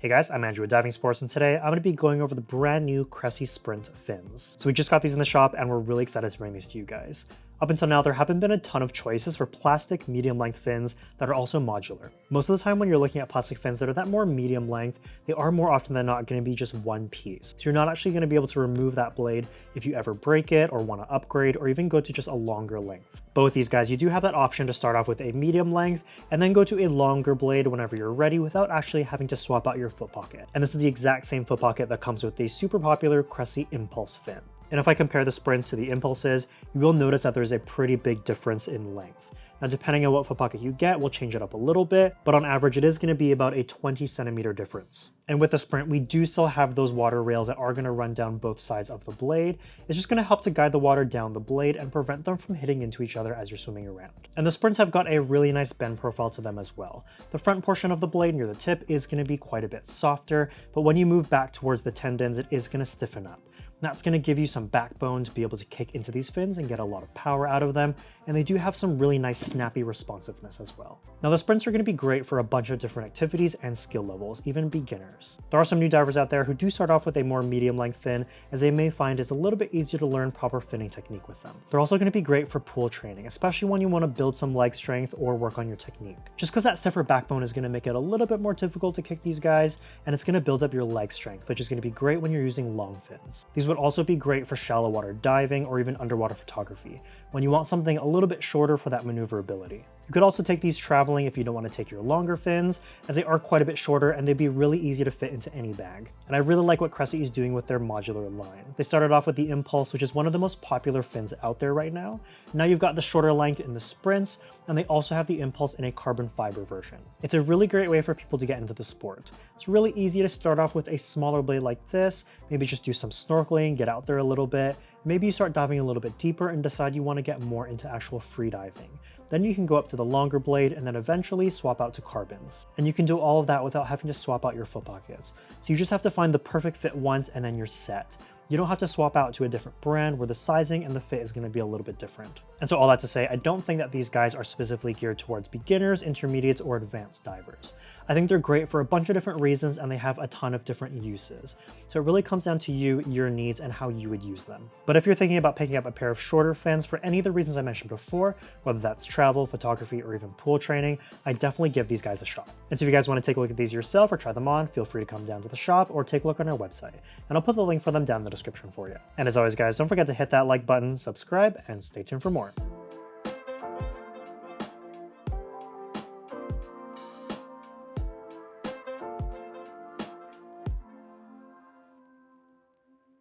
Hey guys, I'm Andrew with Diving Sports, and today I'm going to be going over the brand new Cressi Sprint fins. So we just got these in the shop and we're really excited to bring these to you guys. Up until now, there haven't been a ton of choices for plastic medium length fins that are also modular. Most of the time when you're looking at plastic fins that are that more medium length, they are more often than not going to be just one piece. So you're not actually going to be able to remove that blade if you ever break it or want to upgrade or even go to just a longer length. Both these guys, you do have that option to start off with a medium length and then go to a longer blade whenever you're ready without actually having to swap out your foot pocket. And this is the exact same foot pocket that comes with the super popular Cressi Impulse fin. And if I compare the Sprint to the Impulses, you will notice that there's a pretty big difference in length. Now, depending on what foot pocket you get, we'll change it up a little bit, but on average, it is going to be about a 20 centimeter difference. And with the Sprint, we do still have those water rails that are going to run down both sides of the blade. It's just going to help to guide the water down the blade and prevent them from hitting into each other as you're swimming around. And the Sprints have got a really nice bend profile to them as well. The front portion of the blade near the tip is going to be quite a bit softer, but when you move back towards the tendons, it is going to stiffen up. That's going to give you some backbone to be able to kick into these fins and get a lot of power out of them, and they do have some really nice snappy responsiveness as well. Now the Sprints are going to be great for a bunch of different activities and skill levels, even beginners. There are some new divers out there who do start off with a more medium length fin, as they may find it's a little bit easier to learn proper finning technique with them. They're also going to be great for pool training, especially when you want to build some leg strength or work on your technique. Just because that stiffer backbone is going to make it a little bit more difficult to kick these guys, and it's going to build up your leg strength, which is going to be great when you're using long fins. These would also be great for shallow water diving or even underwater photography, when you want something a little bit shorter for that maneuverability. You could also take these traveling if you don't want to take your longer fins, as they are quite a bit shorter and they'd be really easy to fit into any bag. And I really like what Cressi is doing with their modular line. They started off with the Impulse, which is one of the most popular fins out there right now. Now you've got the shorter length in the Sprints, and they also have the Impulse in a carbon fiber version. It's a really great way for people to get into the sport. It's really easy to start off with a smaller blade like this, maybe just do some snorkeling, get out there a little bit. Maybe you start diving a little bit deeper and decide you want to get more into actual free diving. Then you can go up to the longer blade and then eventually swap out to carbons. And you can do all of that without having to swap out your foot pockets. So you just have to find the perfect fit once and then you're set. You don't have to swap out to a different brand where the sizing and the fit is going to be a little bit different. And so all that to say, I don't think that these guys are specifically geared towards beginners, intermediates, or advanced divers. I think they're great for a bunch of different reasons and they have a ton of different uses. So it really comes down to you, your needs, and how you would use them. But if you're thinking about picking up a pair of shorter fins for any of the reasons I mentioned before, whether that's travel, photography, or even pool training, I definitely give these guys a shot. And so if you guys want to take a look at these yourself or try them on, feel free to come down to the shop or take a look on our website. And I'll put the link for them down in the description for you. And as always guys, don't forget to hit that like button, subscribe, and stay tuned for more.